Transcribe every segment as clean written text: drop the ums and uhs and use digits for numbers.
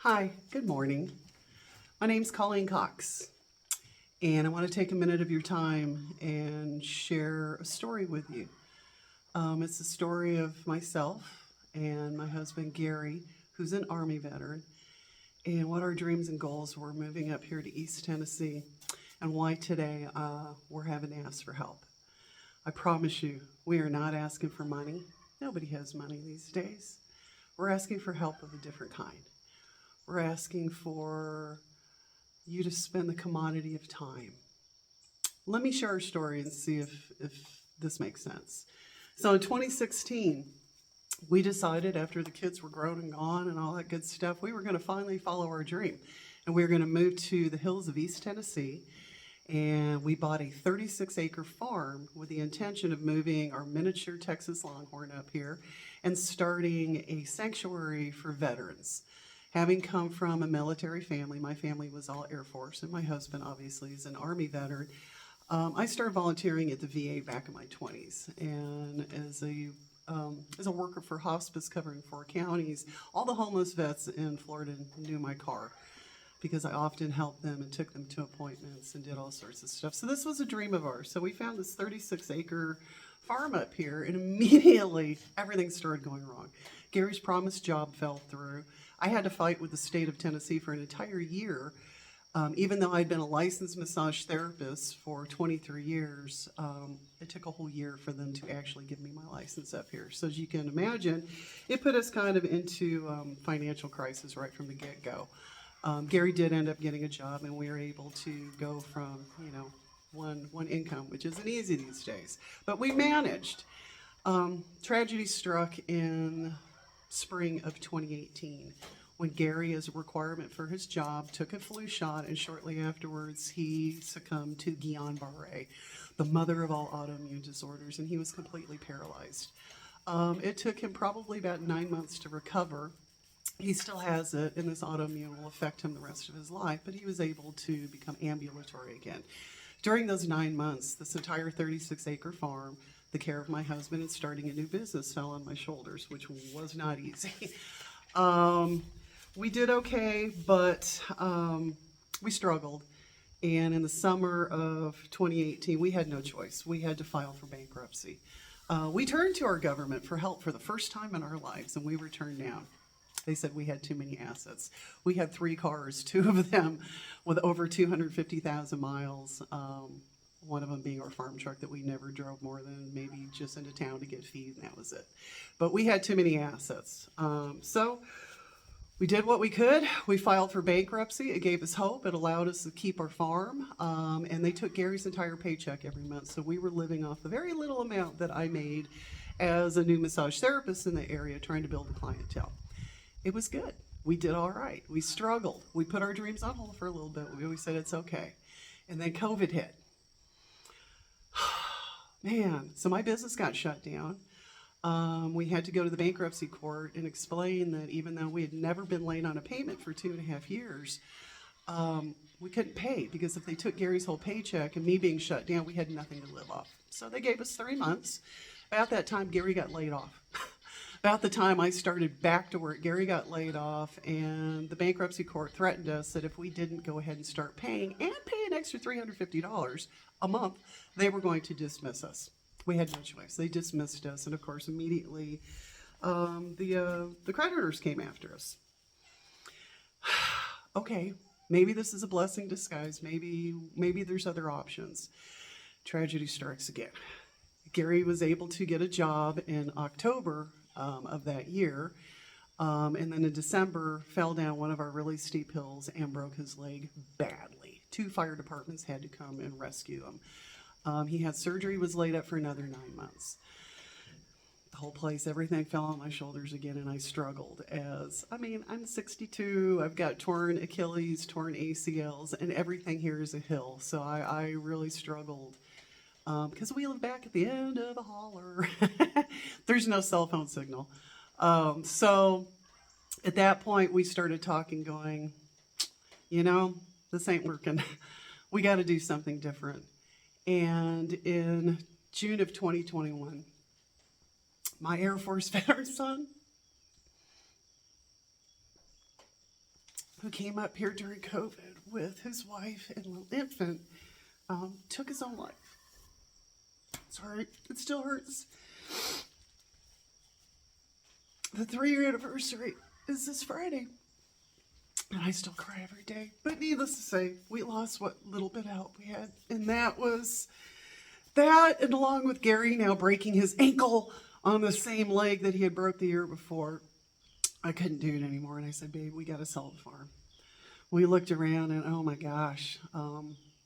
Hi, good morning. My name's Colleen Cox, and I want to take a minute of your time and share a story with you. It's the story of myself and my husband Gary, who's an Army veteran, and what our dreams and goals were moving up here to East Tennessee, and why today we're having to ask for help. I promise you, we are not asking for money. Nobody has money these days. We're asking for help of a different kind. We're asking for you to spend the commodity of time. Let me share our story and see if this makes sense. So in 2016, we decided after the kids were grown and gone and all that good stuff, we were going to finally follow our dream. And we were going to move to the hills of East Tennessee. And we bought a 36-acre farm with the intention of moving our miniature Texas Longhorn up here and starting a sanctuary for veterans. Having come from a military family, my family was all Air Force, and my husband obviously is an Army veteran. I started volunteering at the VA back in my 20s, and as a worker for hospice covering 4 counties, all the homeless vets in Florida knew my car because I often helped them and took them to appointments and did all sorts of stuff. So this was a dream of ours. So we found this 36-acre farm up here, and immediately everything started going wrong. Gary's promised job fell through. I had to fight with the state of Tennessee for an entire year. Even though I'd been a licensed massage therapist for 23 years, it took a whole year for them to actually give me my license up here. So as you can imagine, it put us kind of into financial crisis right from the get-go. Gary did end up getting a job, and we were able to go from, one income, which isn't easy these days. But we managed. Tragedy struck in spring of 2018 when Gary, as a requirement for his job, took a flu shot, and shortly afterwards he succumbed to Guillain-Barré, the mother of all autoimmune disorders, and he was completely paralyzed. It took him probably about 9 months to recover. He still has it, and this autoimmune will affect him the rest of his life, but he was able to become ambulatory again. During those 9 months, this entire 36-acre farm, the care of my husband, and starting a new business fell on my shoulders, which was not easy. We did okay, but we struggled. And in the summer of 2018, we had no choice. We had to file for bankruptcy. We turned to our government for help for the first time in our lives, and we were turned down. They said we had too many assets. We had 3 cars, 2 of them with over 250,000 miles. One of them being our farm truck that we never drove more than maybe just into town to get feed, and that was it. But we had too many assets. So we did what we could. We filed for bankruptcy. It gave us hope. It allowed us to keep our farm. And they took Gary's entire paycheck every month. So we were living off the very little amount that I made as a new massage therapist in the area trying to build a clientele. It was good. We did all right. We struggled. We put our dreams on hold for a little bit. We always said it's okay. And then COVID hit. Man, so my business got shut down. We had to go to the bankruptcy court and explain that even though we had never been late on a payment for 2.5 years, we couldn't pay because if they took Gary's whole paycheck and me being shut down, we had nothing to live off. So they gave us 3 months. About that time, Gary got laid off. About the time I started back to work, Gary got laid off, and the bankruptcy court threatened us that if we didn't go ahead and start paying and pay an extra $350 a month, they were going to dismiss us. We had no choice. They dismissed us, and of course, immediately the creditors came after us. Okay, maybe this is a blessing in disguise. Maybe there's other options. Tragedy strikes again. Gary was able to get a job in October of that year, and then in December fell down one of our really steep hills and broke his leg badly. 2 fire departments had to come and rescue him. He had surgery, was laid up for another 9 months. The whole place, everything fell on my shoulders again, and I struggled I'm 62, I've got torn Achilles, torn ACLs, and everything here is a hill, so I really struggled. Because we live back at the end of a holler. There's no cell phone signal. So at that point, we started talking, going, this ain't working. We got to do something different. And in June of 2021, my Air Force veteran son who came up here during COVID with his wife and little infant, took his own life. Sorry, it still hurts. The 3-year anniversary is this Friday. And I still cry every day. But needless to say, we lost what little bit of help we had. And that was that, and along with Gary now breaking his ankle on the same leg that he had broke the year before, I couldn't do it anymore. And I said, babe, we got to sell the farm. We looked around and, oh my gosh,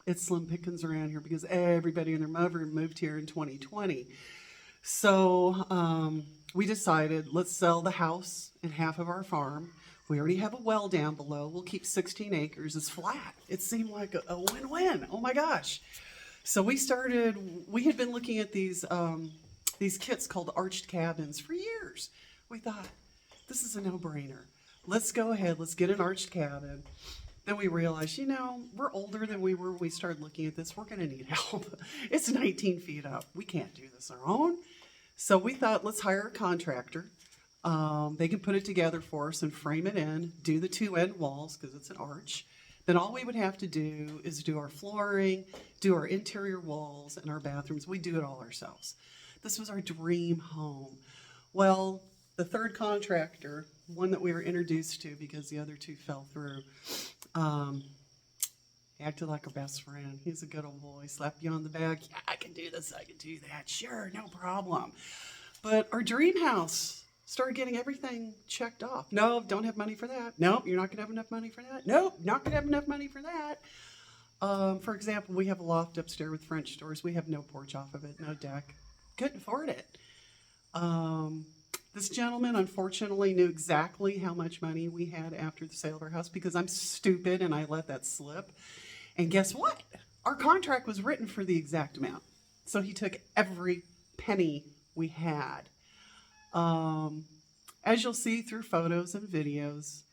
it's slim pickings around here because everybody and their mother moved here in 2020. So we decided, let's sell the house and half of our farm. We already have a well down below. We'll keep 16 acres. It's flat. It seemed like a win-win. Oh my gosh. So we had been looking at these kits called arched cabins for years. We thought, this is a no-brainer. Let's go ahead. Let's get an arched cabin. Then we realized, we're older than we were when we started looking at this. We're going to need help. It's 19 feet up. We can't do this on our own. So we thought, let's hire a contractor. They can put it together for us and frame it in, do the 2 end walls because it's an arch. Then all we would have to do is do our flooring, do our interior walls and our bathrooms. We do it all ourselves. This was our dream home. Well, the third contractor, one that we were introduced to because the other 2 fell through, acted like a best friend. He's a good old boy. Slapped you on the back. Yeah, I can do this. I can do that. Sure, no problem. But our dream house started getting everything checked off. No, don't have money for that. Nope, you're not going to have enough money for that. Nope, not going to have enough money for that. For example, we have a loft upstairs with French doors. We have no porch off of it, no deck. Couldn't afford it. This gentleman, unfortunately, knew exactly how much money we had after the sale of our house because I'm stupid and I let that slip. And guess what? Our contract was written for the exact amount. So he took every penny we had. As you'll see through photos and videos,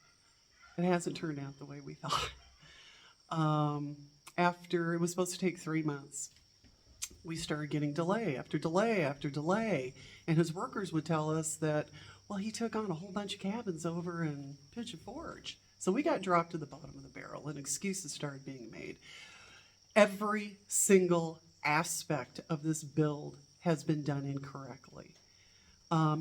it hasn't turned out the way we thought. After it was supposed to take 3 months, we started getting delay after delay after delay. And his workers would tell us that, well, he took on a whole bunch of cabins over in Pigeon Forge. So we got dropped to the bottom of the barrel and excuses started being made. Every single aspect of this build has been done incorrectly.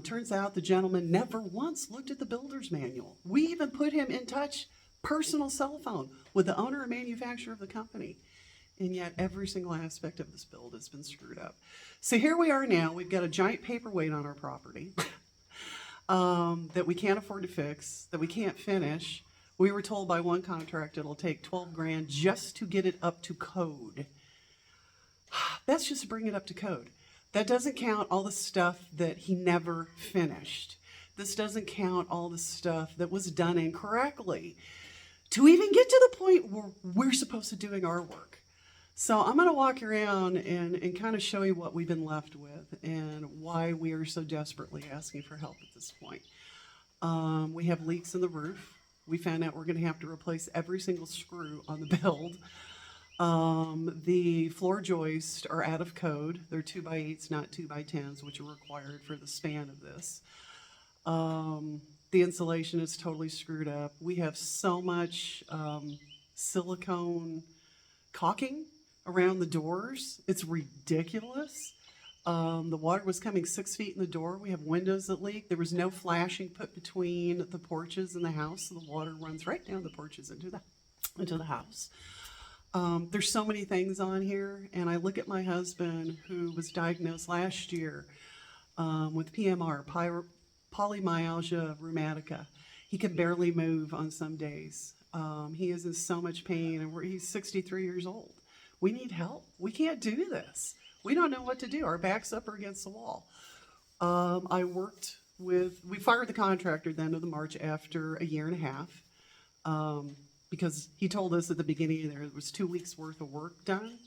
Turns out the gentleman never once looked at the builder's manual. We even put him in touch, personal cell phone, with the owner and manufacturer of the company. And yet every single aspect of this build has been screwed up. So here we are now. We've got a giant paperweight on our property that we can't afford to fix, that we can't finish. We were told by one contractor it'll take 12 grand just to get it up to code. That's just to bring it up to code. That doesn't count all the stuff that he never finished. This doesn't count all the stuff that was done incorrectly to even get to the point where we're supposed to doing our work. So I'm going to walk around and kind of show you what we've been left with and why we are so desperately asking for help at this point. We have leaks in the roof. We found out we're going to have to replace every single screw on the build. The floor joists are out of code. They're 2x8s, not 2x10s, which are required for the span of this. The insulation is totally screwed up. We have so much silicone caulking around the doors. It's ridiculous. The water was coming 6 feet in the door. We have windows that leak. There was no flashing put between the porches and the house, so the water runs right down the porches into the house. There's so many things on here, and I look at my husband who was diagnosed last year with PMR, polymyalgia rheumatica. He can barely move on some days. He is in so much pain, and he's 63 years old. We need help. We can't do this. We don't know what to do. Our back's up against the wall. We fired the contractor at the end of the March after a year and a half because he told us at the beginning there was 2 weeks worth of work done,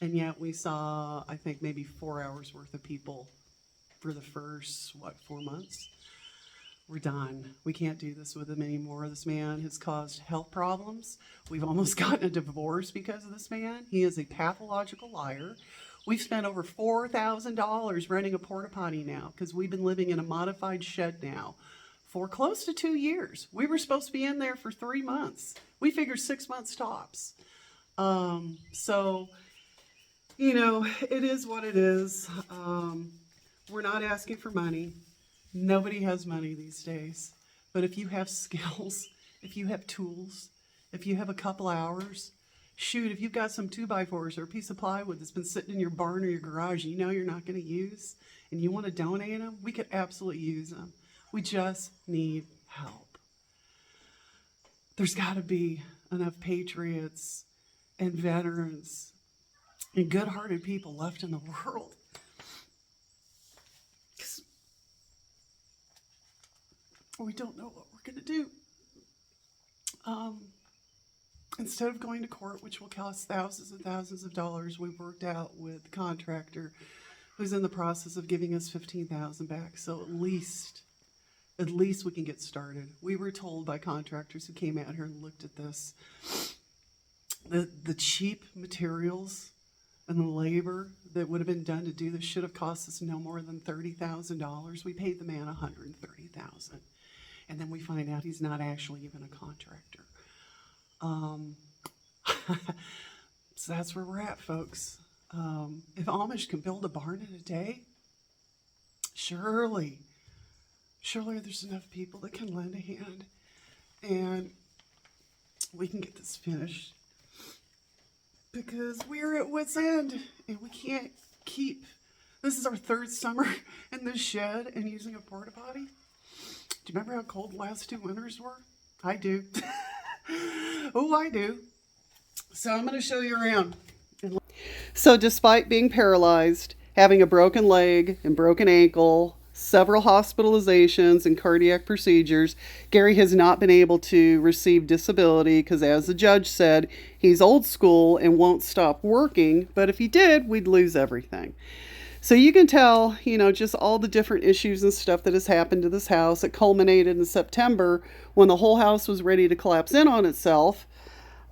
and yet we saw, I think, maybe 4 hours worth of people for the first, 4 months. We're done. We can't do this with him anymore. This man has caused health problems. We've almost gotten a divorce because of this man. He is a pathological liar. We've spent over $4,000 renting a porta potty now because we've been living in a modified shed now for close to 2 years. We were supposed to be in there for 3 months. We figure 6 months tops. So, you know, it is what it is. We're not asking for money. Nobody has money these days. But if you have skills, if you have tools, if you have a couple hours, shoot, if you've got some 2x4s or a piece of plywood that's been sitting in your barn or your garage, you know you're not going to use, and you want to donate them, we could absolutely use them. We just need help. There's got to be enough patriots and veterans and good-hearted people left in the world. Because we don't know what we're going to do. Instead of going to court, which will cost thousands and thousands of dollars, we've worked out with the contractor who's in the process of giving us $15,000 back. So at least we can get started. We were told by contractors who came out here and looked at this, the cheap materials and the labor that would have been done to do this should have cost us no more than $30,000. We paid the man $130,000, and then we find out he's not actually even a contractor. So that's where we're at, folks. If Amish can build a barn in a day, surely there's enough people that can lend a hand, and we can get this finished, because we're at wit's end, and we can't keep, this is our third summer in this shed and using a porta potty. Do you remember how cold the last 2 winters were? I do. Oh, I do. So I'm going to show you around. So despite being paralyzed, having a broken leg and broken ankle, several hospitalizations and cardiac procedures, Gary has not been able to receive disability because, as the judge said, he's old school and won't stop working. But if he did, we'd lose everything. So you can tell, you know, just all the different issues and stuff that has happened to this house. It culminated in September when the whole house was ready to collapse in on itself.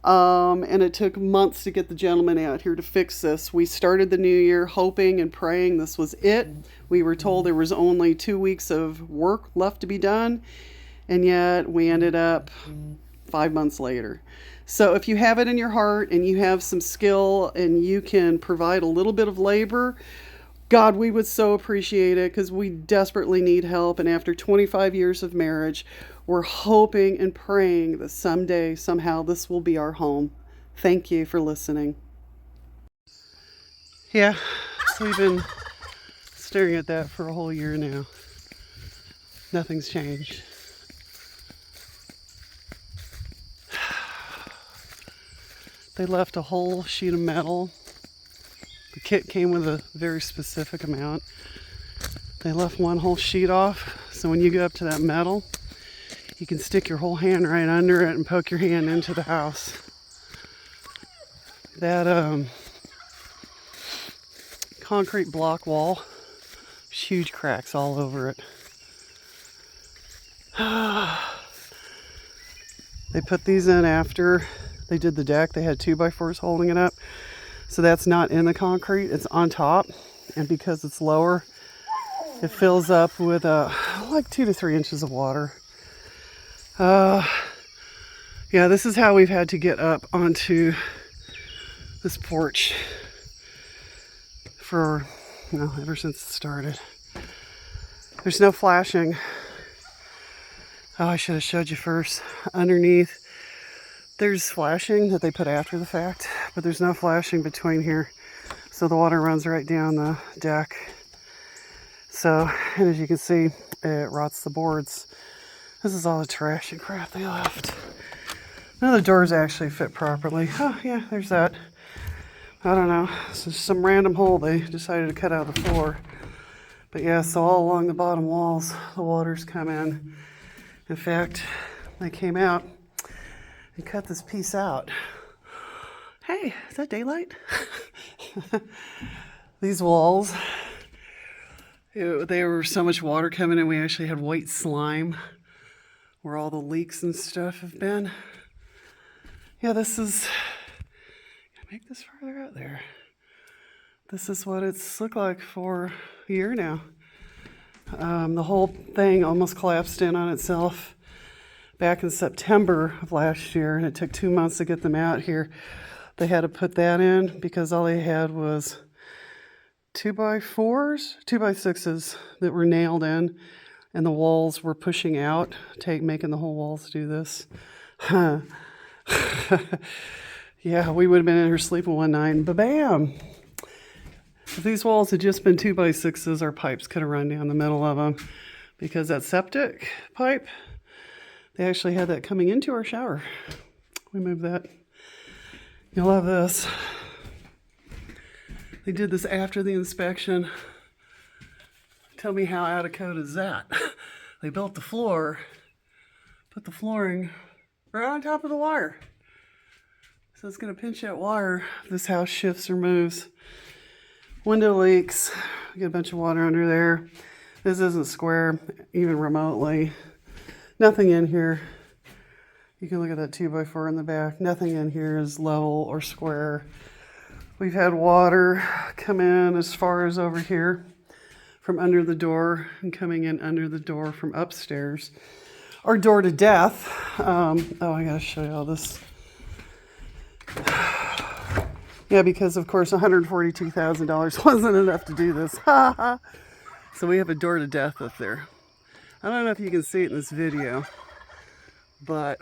And it took months to get the gentleman out here to fix this. We started the new year hoping and praying this was it. We were told there was only 2 weeks of work left to be done, and yet we ended up 5 months later. So if you have it in your heart and you have some skill and you can provide a little bit of labor, God, we would so appreciate it, because we desperately need help. And after 25 years of marriage, we're hoping and praying that someday, somehow, this will be our home. Thank you for listening. Yeah, so we've been staring at that for a whole year now. Nothing's changed. They left a whole sheet of metal. The kit came with a very specific amount. They left one whole sheet off, so when you go up to that metal, you can stick your whole hand right under it and poke your hand into the house. That concrete block wall, huge cracks all over it. They put these in after they did the deck. They had 2x4s holding it up. So that's not in the concrete, it's on top. And because it's lower, it fills up with like 2 to 3 inches of water. Yeah, this is how we've had to get up onto this porch for, you know, ever since it started. There's no flashing. Oh, I should have showed you first. Underneath, there's flashing that they put after the fact, but there's no flashing between here. So the water runs right down the deck. So, and as you can see, it rots the boards. This is all the trash and crap they left. None of the doors actually fit properly. Oh yeah, there's that. I don't know. It's just some random hole they decided to cut out of the floor. But yeah, so all along the bottom walls, the water's come in. In fact, they came out and cut this piece out. Hey, is that daylight? These walls, there was so much water coming in, we actually had white slime where all the leaks and stuff have been. Yeah, this is, can I make this farther out there? This is what it's looked like for a year now. The whole thing almost collapsed in on itself. back in September of last year, and it took 2 months to get them out here. They had to put that in because all they had was 2x4s, 2x6s that were nailed in, and the walls were pushing out, making the whole walls do this. Yeah, we would have been in here sleeping one night, and ba-bam! If these walls had just been 2x6s, our pipes could have run down the middle of them, because that septic pipe, they actually had that coming into our shower. We moved that. You'll love this. They did this after the inspection. Tell me how out of code is that? They built the floor, put the flooring right on top of the wire. So it's going to pinch that wire if this house shifts or moves. Window leaks. We get a bunch of water under there. This isn't square, even remotely. Nothing in here. You can look at that 2x4 in the back. Nothing in here is level or square. We've had water come in as far as over here from under the door and coming in under the door from upstairs. Our door to death. Oh, I gotta show you all this. Yeah, because of course $142,000 wasn't enough to do this. So we have a door to death up there. I don't know if you can see it in this video, but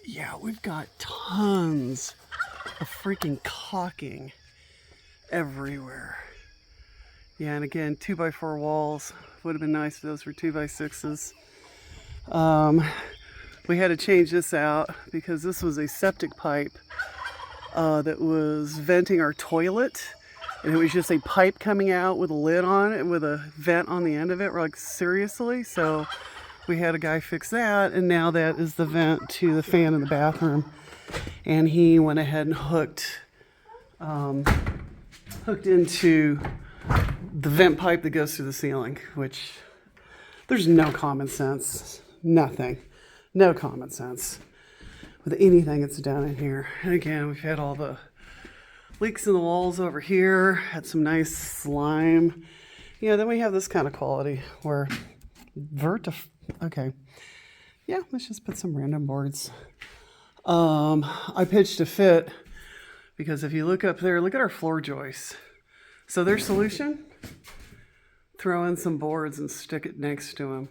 yeah, we've got tons of freaking caulking everywhere. Yeah, and again, 2x4 walls. Would have been nice if those were 2x6s. We had to change this out because this was a septic pipe that was venting our toilet. And it was just a pipe coming out with a lid on it with a vent on the end of it. We're like, seriously? So we had a guy fix that, and now that is the vent to the fan in the bathroom. And he went ahead and hooked into the vent pipe that goes through the ceiling, which there's no common sense. Nothing. No common sense with anything that's done in here. And again, we've had all the leaks in the walls over here, had some nice slime. You know, then we have this kind of quality where okay. Yeah, let's just put some random boards. I pitched a fit because if you look up there, look at our floor joists. So their solution, throw in some boards and stick it next to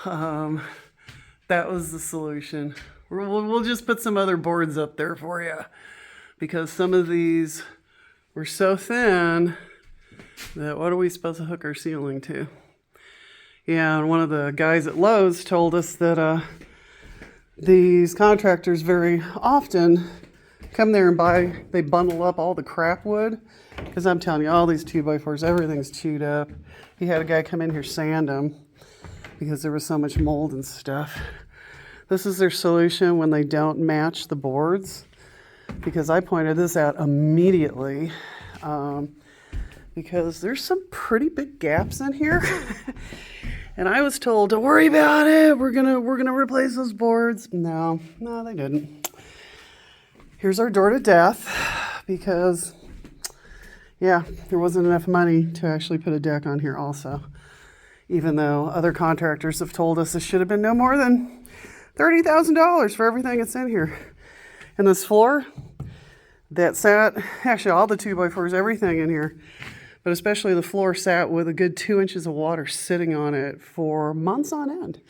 them. That was the solution. We'll just put some other boards up there for you because some of these were so thin that what are we supposed to hook our ceiling to? Yeah, and one of the guys at Lowe's told us that these contractors very often come there and they bundle up all the crap wood, because I'm telling you, all these 2x4s, everything's chewed up. He had a guy come in here sand them because there was so much mold and stuff. This is their solution when they don't match the boards, because I pointed this out immediately because there's some pretty big gaps in here. And I was told, don't worry about it, we're gonna replace those boards. No, they didn't. Here's our door to death, because yeah, there wasn't enough money to actually put a deck on here also, even though other contractors have told us this should have been no more than $30,000 for everything that's in here. And this floor that sat, actually all the 2x4s, everything in here, but especially the floor sat with a good 2 inches of water sitting on it for months on end.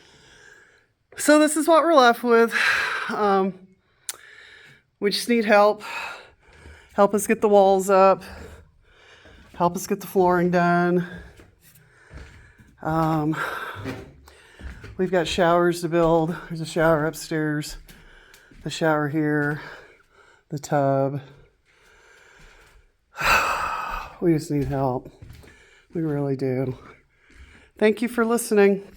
So this is what we're left with. We just need help. Help us get the walls up. Help us get the flooring done. We've got showers to build. There's a shower upstairs, the shower here, the tub. We just need help. We really do. Thank you for listening.